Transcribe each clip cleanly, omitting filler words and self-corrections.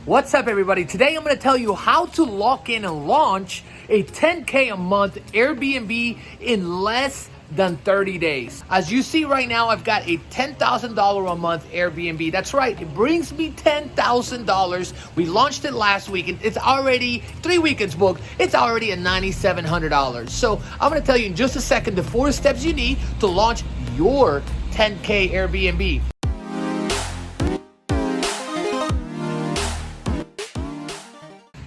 What's up, everybody? Today I'm going to tell you how to lock in and launch a $10K a month Airbnb in less than 30 days. As you see right now, I've got a $10,000 a month Airbnb. That's right, it brings me $10,000. We launched it last week and it's already 3 weekends booked. It's already at $9,700. So I'm going to tell you in just a second the 4 steps you need to launch your 10K Airbnb.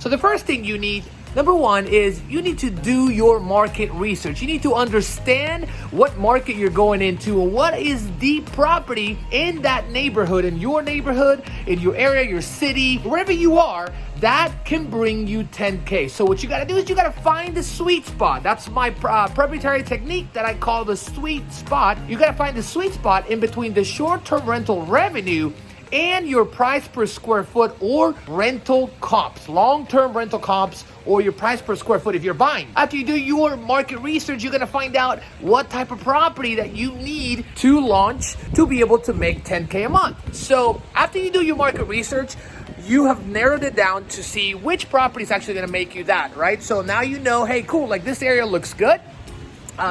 So the first thing you need, number one, is you need to do your market research. You need to understand what market you're going into and what is the property in that neighborhood, in your area, your city, wherever you are, that can bring you 10K. So what you gotta do is you gotta find the sweet spot. That's my proprietary technique that I call the sweet spot. You gotta find the sweet spot in between the short-term rental revenue and your price per square foot or rental comps, long-term rental comps, or your price per square foot if you're buying. After you do your market research, you're gonna find out what type of property that you need to launch to be able to make 10K a month. So after you do your market research, you have narrowed it down to see which property is actually gonna make you that, right? So now you know, hey, cool, like this area looks good.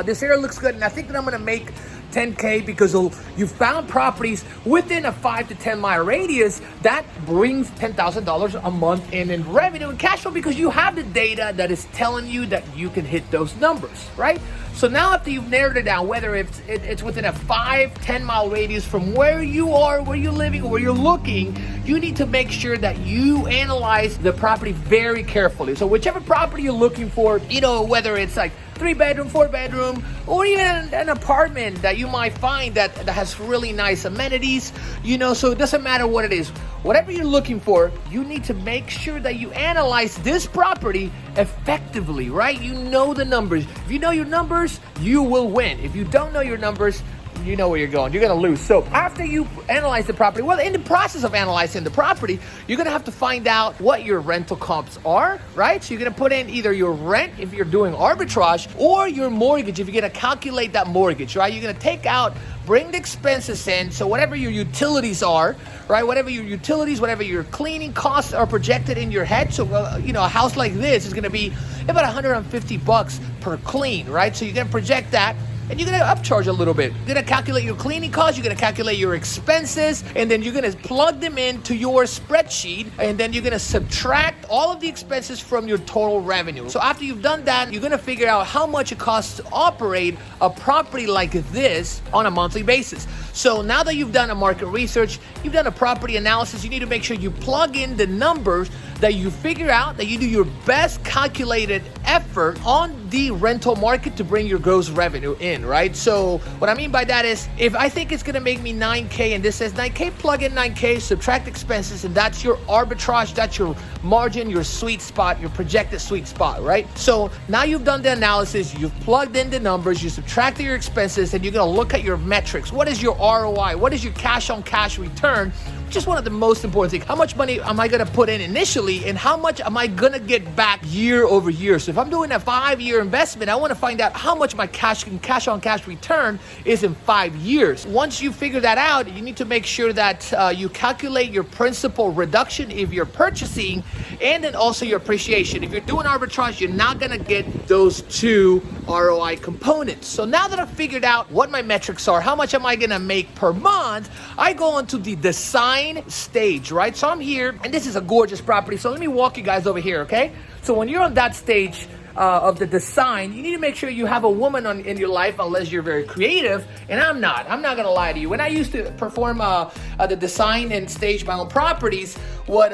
This area looks good, and I think that I'm gonna make 10K because you found properties within a 5 to 10 mile radius that brings $10,000 a month in revenue and cash flow because you have the data that is telling you that you can hit those numbers, right? So now after you've narrowed it down, whether it's within a 5-10 mile radius from where you are, where you're living, or where you're looking, you need to make sure that you analyze the property very carefully. So whichever property you're looking for, you know, whether it's like 3-bedroom, 4-bedroom, or even an apartment that you might find that has really nice amenities, you know, so it doesn't matter what it is. Whatever you're looking for, you need to make sure that you analyze this property effectively, right? You know the numbers. If you know your numbers, you will win. If you don't know your numbers, you know where you're going. You're going to lose. So after you analyze the property, well, in the process of analyzing the property, you're going to have to find out what your rental comps are, right? So you're going to put in either your rent if you're doing arbitrage or your mortgage if you're going to calculate that mortgage, right? You're going to take out, bring the expenses in. So whatever your utilities are, right? Whatever your cleaning costs are projected in your head. So, you know, a house like this is going to be about $150 per clean, right? So you're going to project that. And you're going to upcharge a little bit. You're going to calculate your cleaning costs, you're going to calculate your expenses, and then you're going to plug them into your spreadsheet, and then you're going to subtract all of the expenses from your total revenue. So after you've done that, you're going to figure out how much it costs to operate a property like this on a monthly basis. So now that you've done a market research, you've done a property analysis, you need to make sure you plug in the numbers that you figure out, that you do your best calculated effort on the rental market to bring your gross revenue in, right? So what I mean by that is, if I think it's gonna make me 9K and this says 9K, plug in 9K, subtract expenses, and that's your arbitrage, that's your margin, your sweet spot, your projected sweet spot, right? So now you've done the analysis, you've plugged in the numbers, you subtracted your expenses, and you're gonna look at your metrics. What is your ROI? What is your cash on cash return? Which is one of the most important things. How much money am I gonna put in initially, and how much am I gonna get back year over year? So if I'm doing a 5-year investment, I wanna find out how much my cash on cash return is in 5 years. Once you figure that out, you need to make sure that you calculate your principal reduction if you're purchasing, and then also your appreciation. If you're doing arbitrage, you're not gonna get those 2 ROI components. So now that I've figured out what my metrics are, how much am I gonna make per month, I go on to the design stage, right? So I'm here, and this is a gorgeous property. So let me walk you guys over here, okay? So when you're on that stage of the design, you need to make sure you have a woman in your life, unless you're very creative, and I'm not gonna lie to you. When I used to perform the design and stage my own properties, what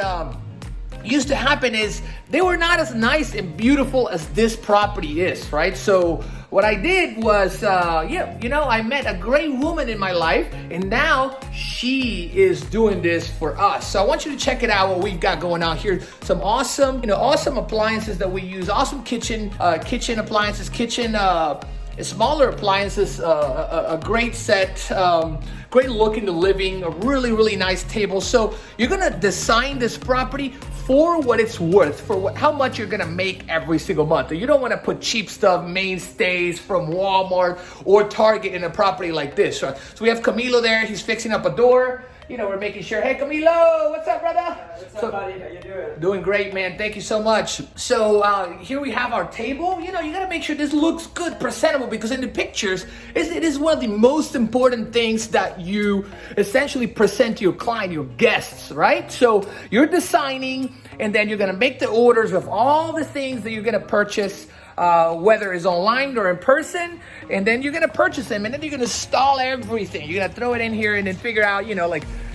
used to happen is they were not as nice and beautiful as this property is, right? So what I did was, I met a great woman in my life, and now she is doing this for us. So I want you to check it out, what we've got going on here. Some awesome appliances that we use, awesome kitchen appliances, smaller appliances, a great set, great look in the living, a really nice table. So you're gonna design this property for what it's worth, for how much you're gonna make every single month. You don't wanna put cheap stuff, mainstays from Walmart or Target in a property like this. Right? So we have Camilo there, he's fixing up a door. we're making sure. Hey, Camilo, what's up, brother? What's up, buddy? How you doing? Doing great, man. Thank you so much. So here we have our table. You gotta make sure this looks good, presentable, because in the pictures, it is one of the most important things that you essentially present to your client, your guests, right? So you're designing, and then you're gonna make the orders of all the things that you're gonna purchase, whether it's online or in person, and then you're gonna purchase them, and then you're gonna install everything. You're gonna throw it in here and then figure out,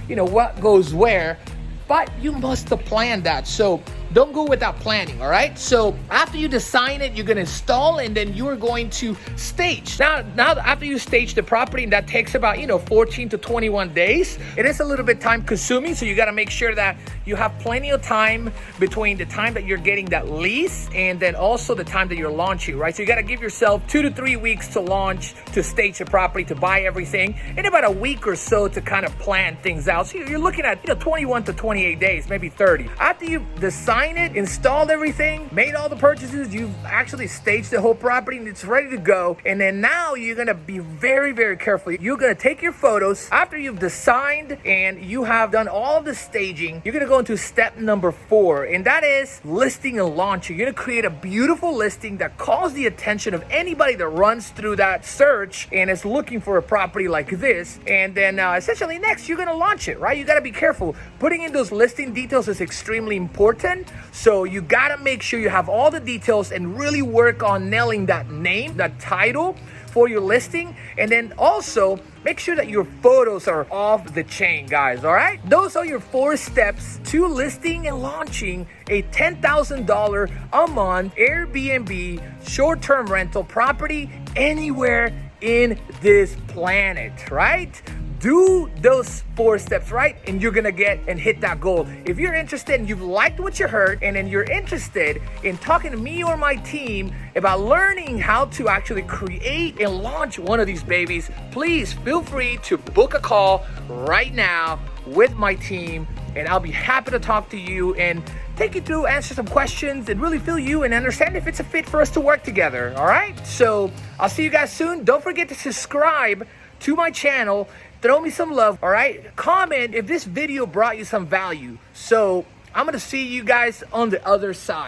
what goes where. But you must plan that. So don't go without planning, all right? So after you design it, you're gonna install, and then you're going to stage. Now after you stage the property, and that takes about 14 to 21 days. It is a little bit time consuming, so you gotta make sure that you have plenty of time between the time that you're getting that lease and then also the time that you're launching, right? So you gotta give yourself 2 to 3 weeks to launch, to stage the property, to buy everything, and about a week or so to kind of plan things out. So you're looking at 21 to 28 days, maybe 30. After you decide it, installed everything, made all the purchases, you've actually staged the whole property and it's ready to go. And then now you're gonna be very, very careful. You're gonna take your photos after you've designed and you have done all the staging. You're gonna go into step number 4, and that is listing and launching. You're gonna create a beautiful listing that calls the attention of anybody that runs through that search and is looking for a property like this. And then essentially next, you're gonna launch it, right? You gotta be careful. Putting in those listing details is extremely important. So you gotta make sure you have all the details and really work on nailing that name, that title for your listing. And then also make sure that your photos are off the chain, guys, all right? Those are your 4 steps to listing and launching a $10,000 a month Airbnb short-term rental property anywhere in this planet, right? Do those 4 steps right, and you're gonna get and hit that goal. If you're interested and you've liked what you heard, and then you're interested in talking to me or my team about learning how to actually create and launch one of these babies, please feel free to book a call right now with my team, and I'll be happy to talk to you and take you through, answer some questions, and really feel you and understand if it's a fit for us to work together, all right? So I'll see you guys soon. Don't forget to subscribe to my channel. Throw me some love, all right? Comment if this video brought you some value. So I'm gonna see you guys on the other side.